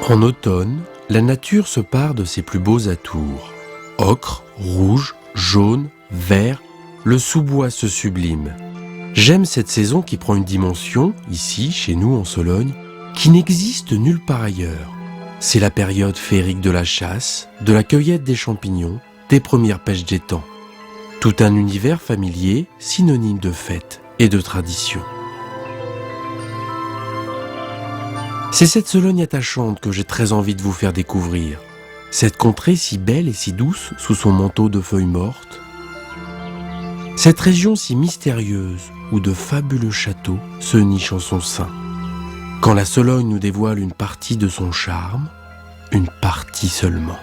En automne, la nature se pare de ses plus beaux atours. Ocre, rouge, jaune, vert, le sous-bois se sublime. J'aime cette saison qui prend une dimension, ici, chez nous en Sologne, qui n'existe nulle part ailleurs. C'est la période féerique de la chasse, de la cueillette des champignons, des premières pêches d'étang. Tout un univers familier, synonyme de fête et de tradition. C'est cette Sologne attachante que j'ai très envie de vous faire découvrir. Cette contrée si belle et si douce sous son manteau de feuilles mortes. Cette région si mystérieuse où de fabuleux châteaux se nichent en son sein. Quand la Sologne nous dévoile une partie de son charme, une partie seulement.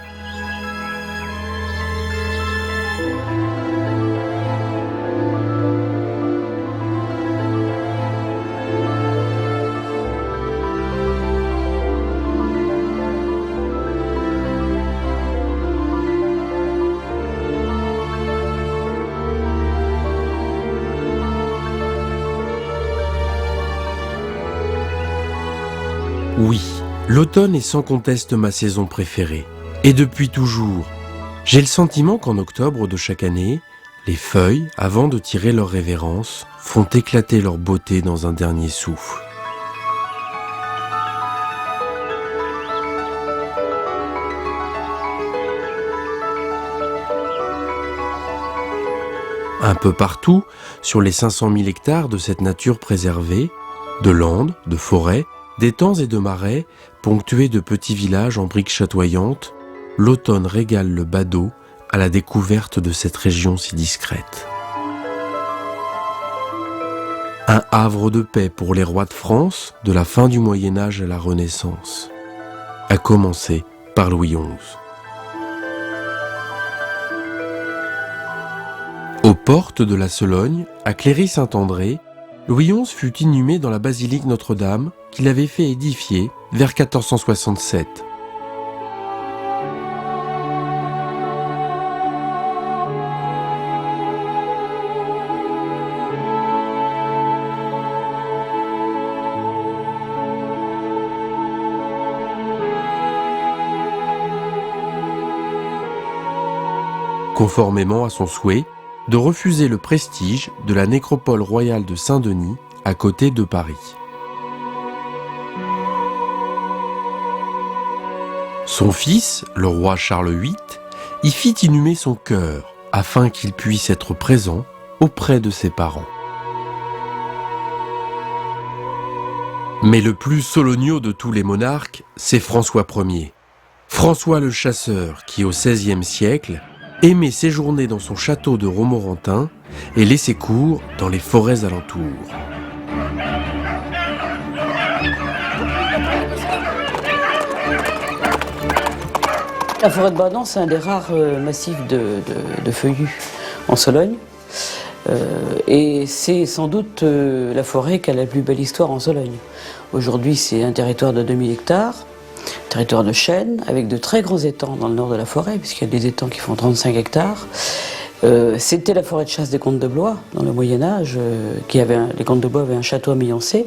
Oui, l'automne est sans conteste ma saison préférée. Et depuis toujours. J'ai le sentiment qu'en octobre de chaque année, les feuilles, avant de tirer leur révérence, font éclater leur beauté dans un dernier souffle. Un peu partout, sur les 500 000 hectares de cette nature préservée, de landes, de forêts, d'étangs et de marais, ponctués de petits villages en briques chatoyantes, l'automne régale le badaud à la découverte de cette région si discrète. Un havre de paix pour les rois de France, de la fin du Moyen-Âge à la Renaissance, à commencer par Louis XI. Aux portes de la Sologne, à Cléry-Saint-André, Louis XI fut inhumé dans la basilique Notre-Dame qu'il avait fait édifier vers 1467. Conformément à son souhait de refuser le prestige de la nécropole royale de Saint-Denis à côté de Paris. Son fils, le roi Charles VIII, y fit inhumer son cœur afin qu'il puisse être présent auprès de ses parents. Mais le plus soloniaux de tous les monarques, c'est François Ier. François le Chasseur qui, au XVIe siècle, aimait séjourner dans son château de Romorantin et laisser cours dans les forêts alentours. La forêt de Bradan, c'est un des rares massifs de feuillus en Sologne. Et c'est sans doute la forêt qui a la plus belle histoire en Sologne. Aujourd'hui, c'est un territoire de 2000 hectares, territoire de chênes, avec de très grands étangs dans le nord de la forêt, puisqu'il y a des étangs qui font 35 hectares. C'était la forêt de chasse des comtes de Blois, dans le Moyen-Âge. Les comtes de Blois avaient un château à Millancé,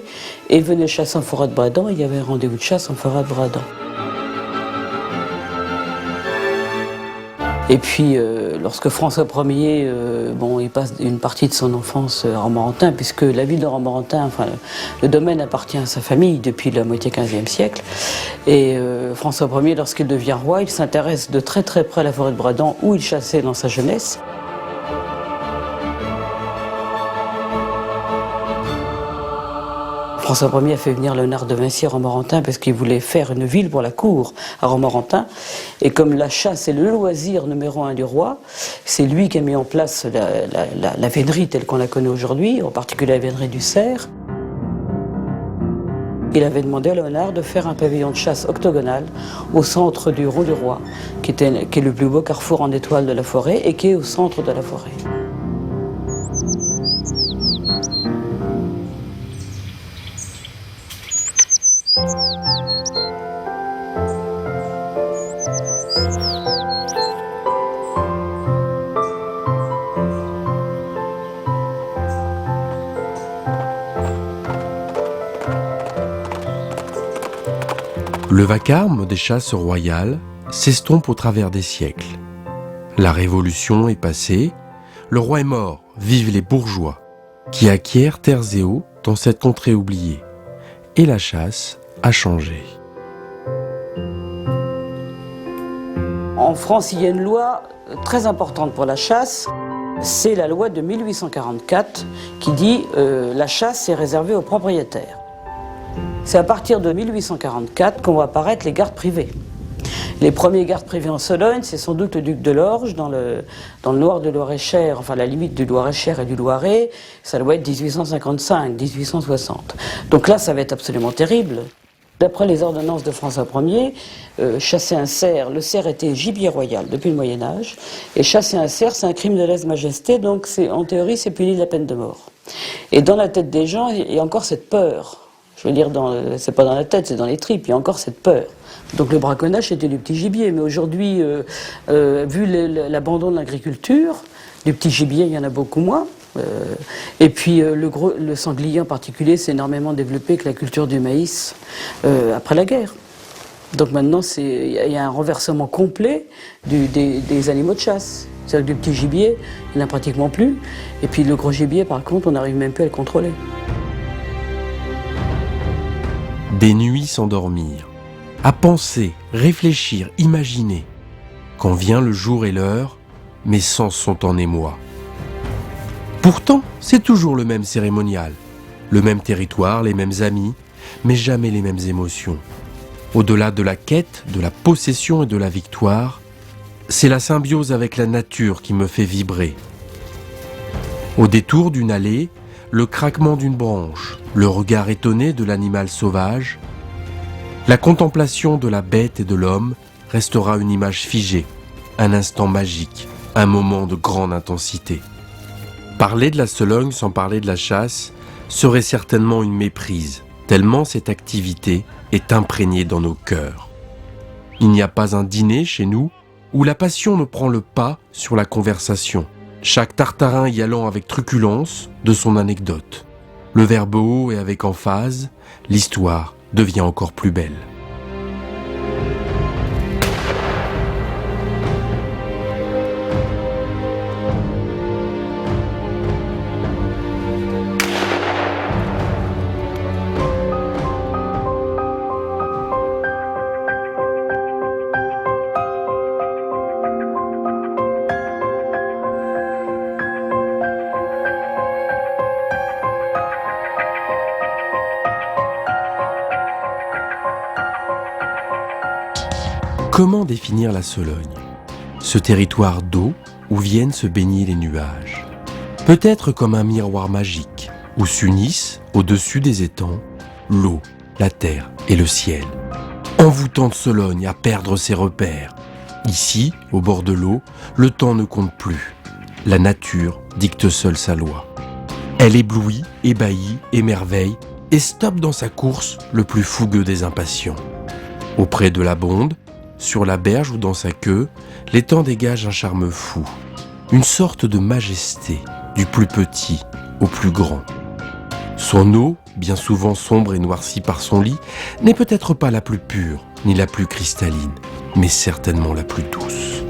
et venaient chasser en forêt de Bradan, il y avait un rendez-vous de chasse en forêt de Bradan. Et puis, lorsque François Ier, il passe une partie de son enfance à Romorantin, puisque la ville de Romorantin, le domaine appartient à sa famille depuis la moitié 15e siècle. Et François Ier, lorsqu'il devient roi, il s'intéresse de très très près à la forêt de Bradan, où il chassait dans sa jeunesse. François Ier a fait venir Léonard de Vinci à Romorantin parce qu'il voulait faire une ville pour la cour à Romorantin. Et comme la chasse est le loisir numéro 1 du roi, c'est lui qui a mis en place la vénerie telle qu'on la connaît aujourd'hui, en particulier la vénerie du cerf. Il avait demandé à Léonard de faire un pavillon de chasse octogonal au centre du Rond du Roi, qui est le plus beau carrefour en étoile de la forêt et qui est au centre de la forêt. Le vacarme des chasses royales s'estompe au travers des siècles. La Révolution est passée, le roi est mort, vivent les bourgeois, qui acquièrent terres et eaux dans cette contrée oubliée. Et la chasse a changé. En France, il y a une loi très importante pour la chasse. C'est la loi de 1844 qui dit la chasse est réservée aux propriétaires. C'est à partir de 1844 qu'on voit apparaître les gardes privés. Les premiers gardes privés en Sologne, c'est sans doute le duc de Lorge, dans le nord de Loir-et-Cher, enfin la limite du Loir-et-Cher et du Loiret. Ça doit être 1855, 1860. Donc là, ça va être absolument terrible. D'après les ordonnances de François Ier, chasser un cerf, le cerf était gibier royal depuis le Moyen-Âge, et chasser un cerf, c'est un crime de lèse-majesté, donc en théorie, c'est puni de la peine de mort. Et dans la tête des gens, il y a encore cette peur. Je veux dire, c'est pas dans la tête, c'est dans les tripes, il y a encore cette peur. Donc le braconnage, c'était du petit gibier, mais aujourd'hui, vu l'abandon de l'agriculture, du petit gibier, il y en a beaucoup moins. Et puis le sanglier en particulier s'est énormément développé avec la culture du maïs après la guerre. Donc maintenant, il y a un renversement complet des animaux de chasse. C'est-à-dire que du petit gibier, il n'y en a pratiquement plus. Et puis le gros gibier, par contre, on n'arrive même plus à le contrôler. Des nuits sans dormir, à penser, réfléchir, imaginer. Quand vient le jour et l'heure, mes sens sont en émoi. Pourtant, c'est toujours le même cérémonial, le même territoire, les mêmes amis, mais jamais les mêmes émotions. Au-delà de la quête, de la possession et de la victoire, c'est la symbiose avec la nature qui me fait vibrer. Au détour d'une allée, le craquement d'une branche, le regard étonné de l'animal sauvage, la contemplation de la bête et de l'homme restera une image figée, un instant magique, un moment de grande intensité. Parler de la Sologne sans parler de la chasse serait certainement une méprise, tellement cette activité est imprégnée dans nos cœurs. Il n'y a pas un dîner chez nous où la passion ne prend le pas sur la conversation, chaque tartarin y allant avec truculence de son anecdote. Le verbe haut et avec emphase, l'histoire devient encore plus belle. Comment définir la Sologne ? Ce territoire d'eau où viennent se baigner les nuages. Peut-être comme un miroir magique, où s'unissent, au-dessus des étangs, l'eau, la terre et le ciel. Envoûtant de Sologne à perdre ses repères. Ici, au bord de l'eau, le temps ne compte plus. La nature dicte seule sa loi. Elle éblouit, ébahit, émerveille et stoppe dans sa course le plus fougueux des impatients. Auprès de la bonde, sur la berge ou dans sa queue, l'étang dégage un charme fou, une sorte de majesté, du plus petit au plus grand. Son eau, bien souvent sombre et noircie par son lit, n'est peut-être pas la plus pure, ni la plus cristalline, mais certainement la plus douce.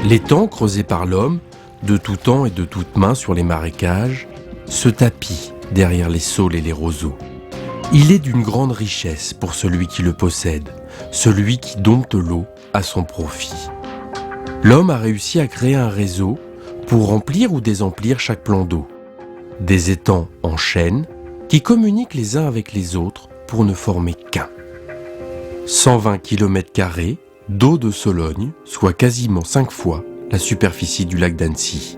L'étang creusé par l'homme, de tout temps et de toutes mains sur les marécages, se tapit derrière les saules et les roseaux. Il est d'une grande richesse pour celui qui le possède, celui qui dompte l'eau à son profit. L'homme a réussi à créer un réseau pour remplir ou désemplir chaque plan d'eau. Des étangs en chaîne qui communiquent les uns avec les autres pour ne former qu'un. 120 km² d'eau de Sologne, soit quasiment 5 fois la superficie du lac d'Annecy.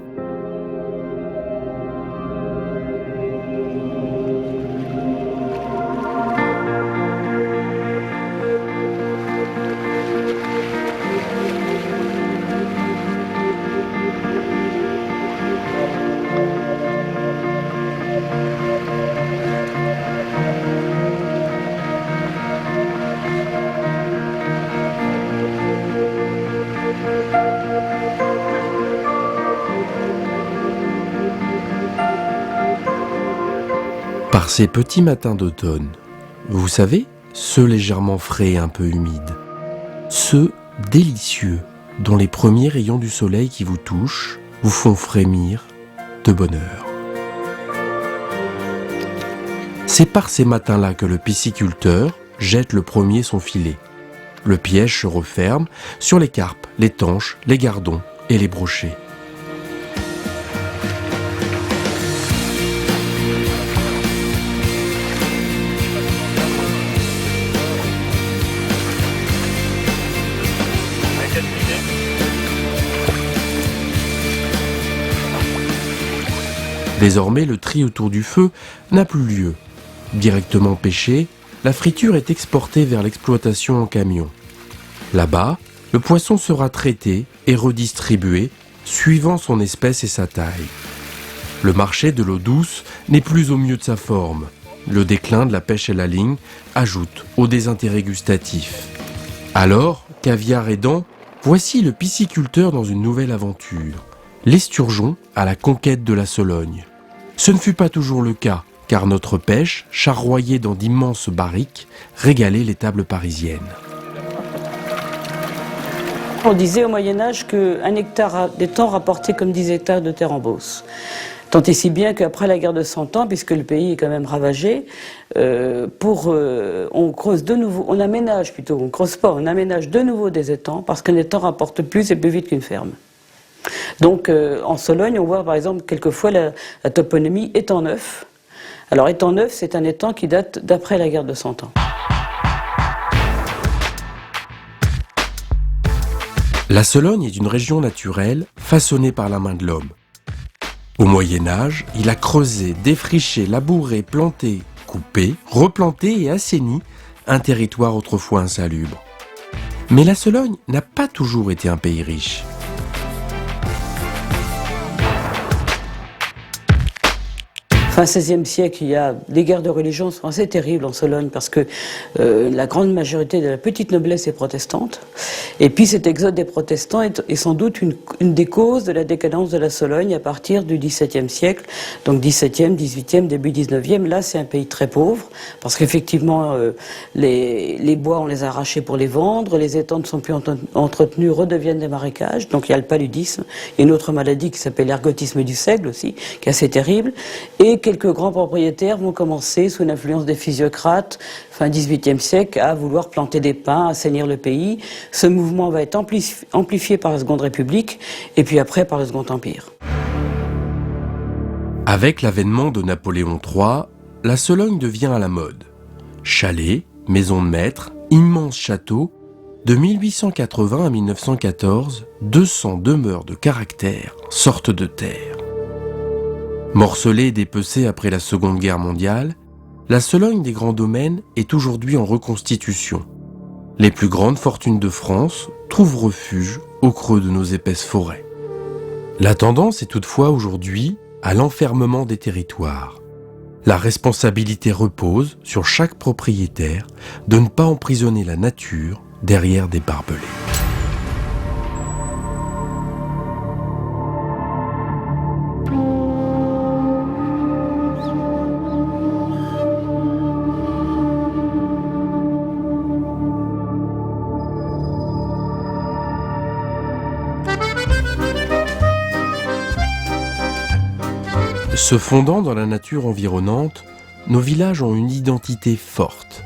Par ces petits matins d'automne, Vous savez, ceux légèrement frais et un peu humides. Ceux délicieux, dont les premiers rayons du soleil qui vous touchent vous font frémir de bonheur. C'est par ces matins-là que le pisciculteur jette le premier son filet. Le piège se referme sur les carpes, les tanches, les gardons et les brochets. Désormais, le tri autour du feu n'a plus lieu. Directement pêché, la friture est exportée vers l'exploitation en camion. Là-bas, le poisson sera traité et redistribué suivant son espèce et sa taille. Le marché de l'eau douce n'est plus au mieux de sa forme. Le déclin de la pêche à la ligne ajoute au désintérêt gustatif. Alors, caviar aidant, voici le pisciculteur dans une nouvelle aventure. L'esturgeon à la conquête de la Sologne. Ce ne fut pas toujours le cas, car notre pêche, charroyée dans d'immenses barriques, régalait les tables parisiennes. On disait au Moyen-Âge qu'un hectare d'étang rapportait comme 10 hectares de terre en Beauce. Tant et si bien qu'après la guerre de 100 ans, puisque le pays est quand même ravagé, on creuse de nouveau, on aménage de nouveau des étangs, parce qu'un étang rapporte plus et plus vite qu'une ferme. Donc en Sologne, on voit par exemple quelquefois la toponymie étang neuf. Alors étang neuf, c'est un étang qui date d'après la guerre de 100 ans. La Sologne est une région naturelle façonnée par la main de l'homme. Au Moyen-Âge, il a creusé, défriché, labouré, planté, coupé, replanté et assaini un territoire autrefois insalubre. Mais la Sologne n'a pas toujours été un pays riche. Fin XVIe siècle, il y a des guerres de religion sont assez terribles en Sologne parce que la grande majorité de la petite noblesse est protestante. Et puis cet exode des protestants est sans doute une des causes de la décadence de la Sologne à partir du XVIIe siècle. Donc XVIIe, XVIIIe, début XIXe, là c'est un pays très pauvre parce qu'effectivement les bois on les a arrachés pour les vendre, les étangs ne sont plus entretenus, redeviennent des marécages. Donc il y a le paludisme, il y a une autre maladie qui s'appelle l'ergotisme du seigle aussi, qui est assez terrible. Et quelques grands propriétaires vont commencer, sous l'influence des physiocrates, fin XVIIIe siècle, à vouloir planter des pins, assainir le pays. Ce mouvement va être amplifié par la Seconde République et puis après par le Second Empire. Avec l'avènement de Napoléon III, la Sologne devient à la mode. Chalets, maisons de maître, immenses châteaux. De 1880 à 1914, 200 demeures de caractère sortent de terre. Morcelée et dépecée après la Seconde Guerre mondiale, la Sologne des grands domaines est aujourd'hui en reconstitution. Les plus grandes fortunes de France trouvent refuge au creux de nos épaisses forêts. La tendance est toutefois aujourd'hui à l'enfermement des territoires. La responsabilité repose sur chaque propriétaire de ne pas emprisonner la nature derrière des barbelés. Se fondant dans la nature environnante, nos villages ont une identité forte.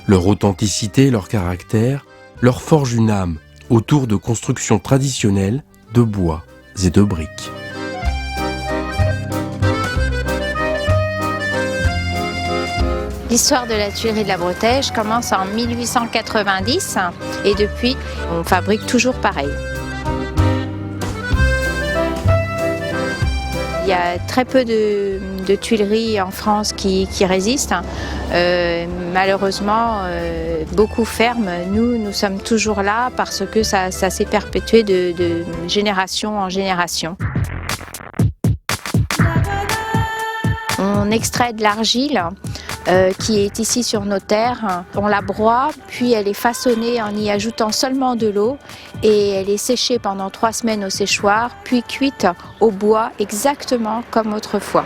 Leur authenticité, leur caractère, leur forgent une âme autour de constructions traditionnelles de bois et de briques. L'histoire de la tuilerie de la Bretèche commence en 1890 et depuis, on fabrique toujours pareil. Il y a très peu de tuileries en France qui résistent. Malheureusement, beaucoup ferment. Nous sommes toujours là parce que ça s'est perpétué de génération en génération. On extrait de l'argile qui est ici sur nos terres. On la broie, puis elle est façonnée en y ajoutant seulement de l'eau et elle est séchée pendant 3 semaines au séchoir, puis cuite au bois exactement comme autrefois.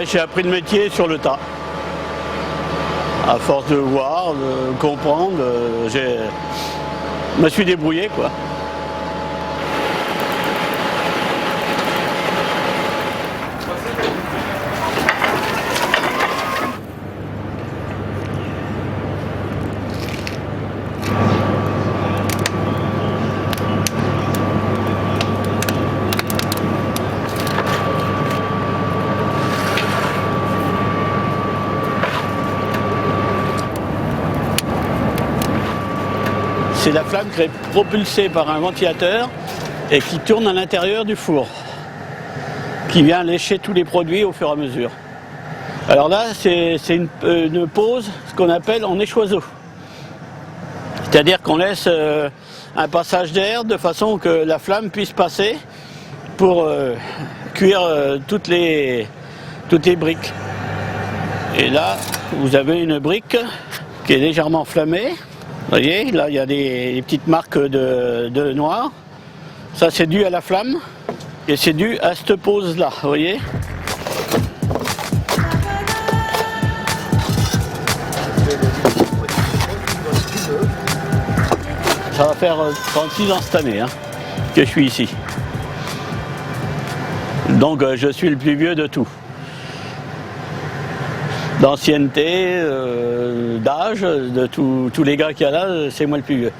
Ouais, j'ai appris le métier sur le tas. À force de voir, de comprendre, je me suis débrouillé, quoi. C'est la flamme qui est propulsée par un ventilateur et qui tourne à l'intérieur du four, qui vient lécher tous les produits au fur et à mesure. Alors là, c'est une pose, ce qu'on appelle en échoiseau. C'est-à-dire qu'on laisse un passage d'air de façon que la flamme puisse passer pour cuire toutes les briques. Et là, vous avez une brique qui est légèrement enflammée. Vous voyez, là il y a des petites marques de noir. Ça c'est dû à la flamme et c'est dû à cette pose là, vous voyez. Ça va faire 36 ans cette année que je suis ici. Donc je suis le plus vieux de tout. D'ancienneté, d'âge, de tous les gars qu'il y a là, c'est moi le plus vieux.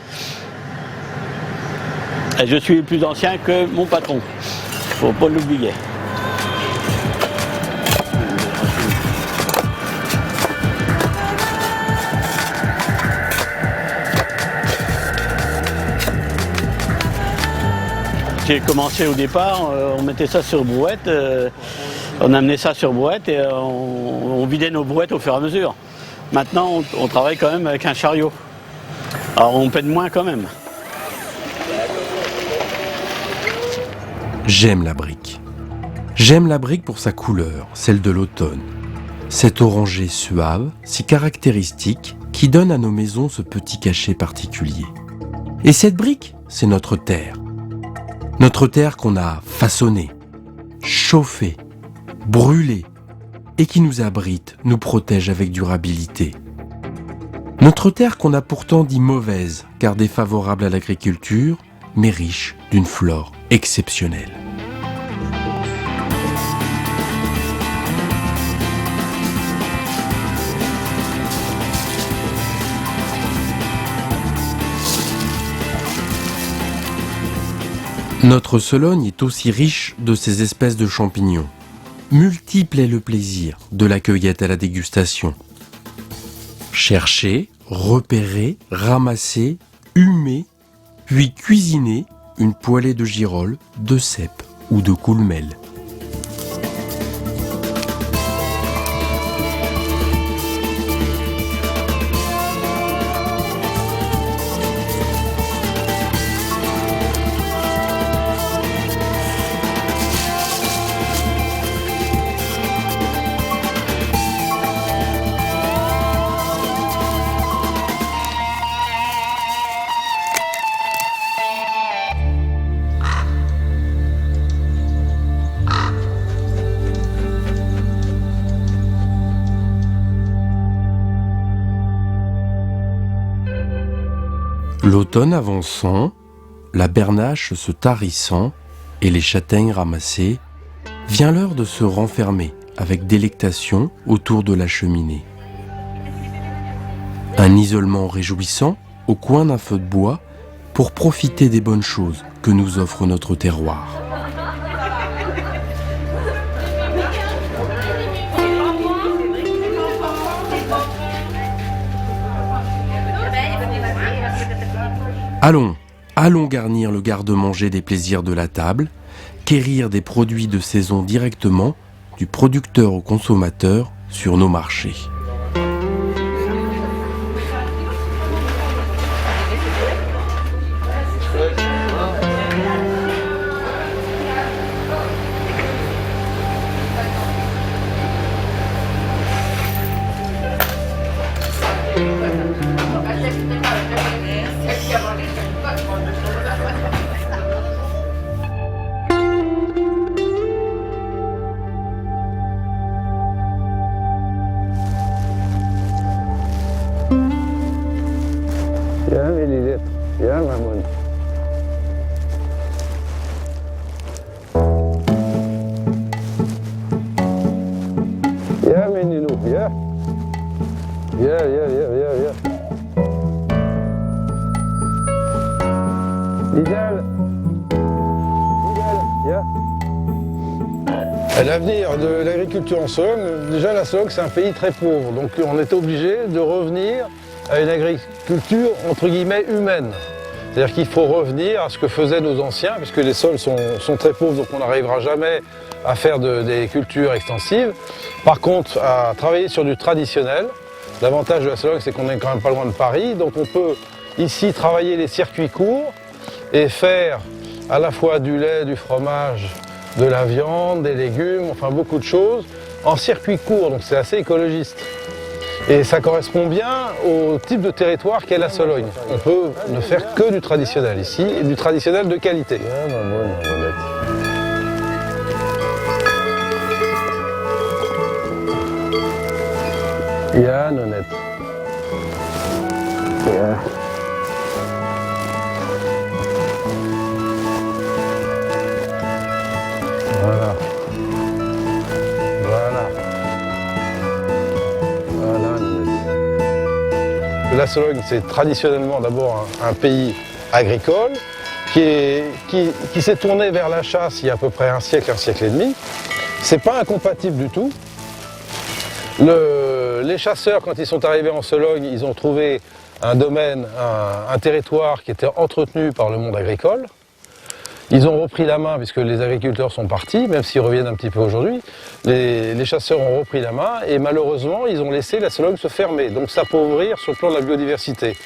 Et je suis plus ancien que mon patron, faut pas l'oublier. J'ai commencé au départ, on mettait ça sur brouette. On amenait ça sur brouette et on vidait nos brouettes au fur et à mesure. Maintenant, on travaille quand même avec un chariot. Alors on peine moins quand même. J'aime la brique. J'aime la brique pour sa couleur, celle de l'automne. Cet orangé suave, si caractéristique, qui donne à nos maisons ce petit cachet particulier. Et cette brique, c'est notre terre. Notre terre qu'on a façonnée, chauffée, brûlée, et qui nous abrite, nous protège avec durabilité. Notre terre qu'on a pourtant dit mauvaise, car défavorable à l'agriculture, mais riche d'une flore exceptionnelle. Notre Sologne est aussi riche de ces espèces de champignons. Multiple est le plaisir de la cueillette à la dégustation. Chercher, repérer, ramasser, humer, puis cuisiner une poêlée de girolles, de cèpes ou de coulmelles. L'automne avançant, la bernache se tarissant et les châtaignes ramassées, vient l'heure de se renfermer avec délectation autour de la cheminée. Un isolement réjouissant au coin d'un feu de bois pour profiter des bonnes choses que nous offre notre terroir. Allons garnir le garde-manger des plaisirs de la table, quérir des produits de saison directement du producteur au consommateur sur nos marchés. Ja, Lilith. Ja, Maman. Ja, menino. Ja. Ja. Lidl. Ja. À l'avenir de l'agriculture en Sologne, déjà la Sologne c'est un pays très pauvre, donc on était obligé de revenir à une agriculture entre guillemets humaine. C'est-à-dire qu'il faut revenir à ce que faisaient nos anciens, puisque les sols sont très pauvres, donc on n'arrivera jamais à faire des cultures extensives. Par contre, à travailler sur du traditionnel. L'avantage de la Sologne, c'est qu'on n'est quand même pas loin de Paris, donc on peut ici travailler les circuits courts et faire à la fois du lait, du fromage, de la viande, des légumes, enfin beaucoup de choses en circuit court, donc c'est assez écologiste. Et ça correspond bien au type de territoire qu'est la Sologne. On peut ne faire que du traditionnel ici, et du traditionnel de qualité. Ja, Nonette. Ja. Voilà. Voilà, Nonette. La Sologne, c'est traditionnellement d'abord un pays agricole qui s'est tourné vers la chasse il y a à peu près un siècle et demi. C'est pas incompatible du tout. Les chasseurs, quand ils sont arrivés en Sologne, ils ont trouvé un domaine, un territoire qui était entretenu par le monde agricole. Ils ont repris la main, puisque les agriculteurs sont partis, même s'ils reviennent un petit peu aujourd'hui. Les chasseurs ont repris la main et malheureusement, ils ont laissé la Sologne se fermer, donc s'appauvrir sur le plan de la biodiversité.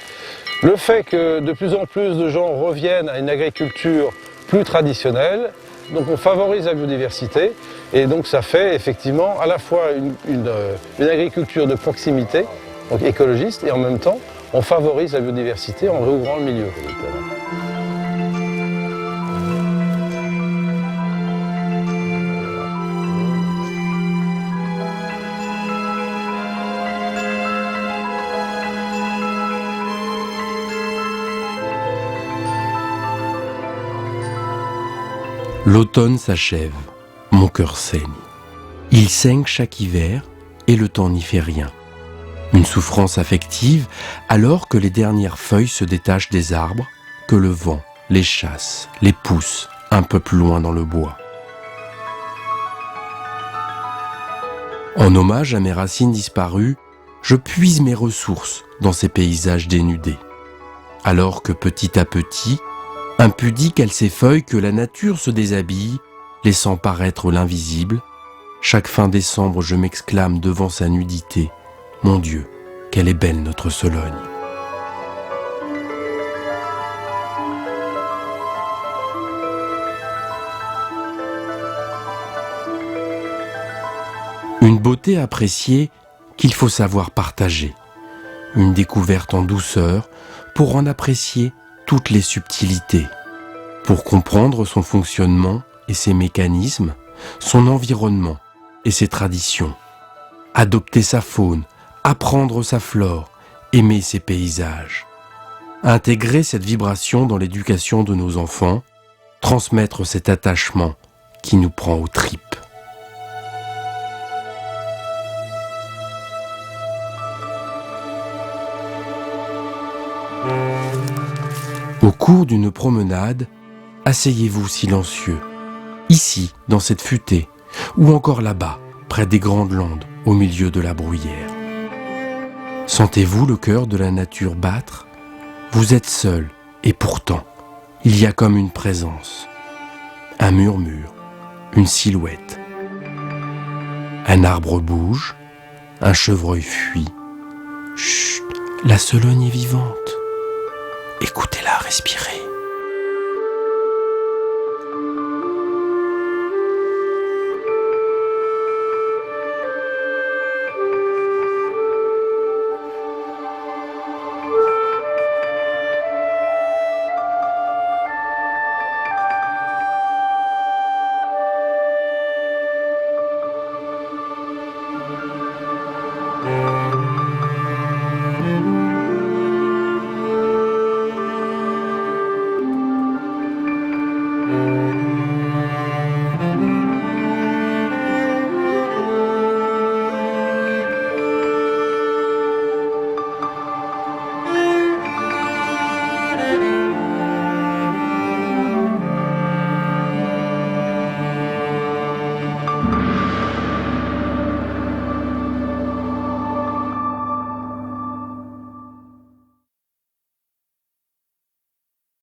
Le fait que de plus en plus de gens reviennent à une agriculture plus traditionnelle, donc on favorise la biodiversité et donc ça fait effectivement à la fois une agriculture de proximité, donc écologiste, et en même temps on favorise la biodiversité en réouvrant le milieu. L'automne s'achève, mon cœur saigne. Il saigne chaque hiver et le temps n'y fait rien. Une souffrance affective alors que les dernières feuilles se détachent des arbres, que le vent les chasse, les pousse un peu plus loin dans le bois. En hommage à mes racines disparues, je puise mes ressources dans ces paysages dénudés. Alors que petit à petit, impudique elle s'effeuille que la nature se déshabille, laissant paraître l'invisible. Chaque fin décembre, je m'exclame devant sa nudité. Mon Dieu, qu'elle est belle notre Sologne. Une beauté appréciée qu'il faut savoir partager. Une découverte en douceur pour en apprécier toutes les subtilités, pour comprendre son fonctionnement et ses mécanismes, son environnement et ses traditions, adopter sa faune, apprendre sa flore, aimer ses paysages, intégrer cette vibration dans l'éducation de nos enfants, transmettre cet attachement qui nous prend aux tripes. Au cours d'une promenade, asseyez-vous silencieux, ici, dans cette futaie, ou encore là-bas, près des grandes landes, au milieu de la bruyère. Sentez-vous le cœur de la nature battre? Vous êtes seul, et pourtant, il y a comme une présence, un murmure, une silhouette. Un arbre bouge, un chevreuil fuit. Chut, la Sologne est vivante. Écoutez-la respirer.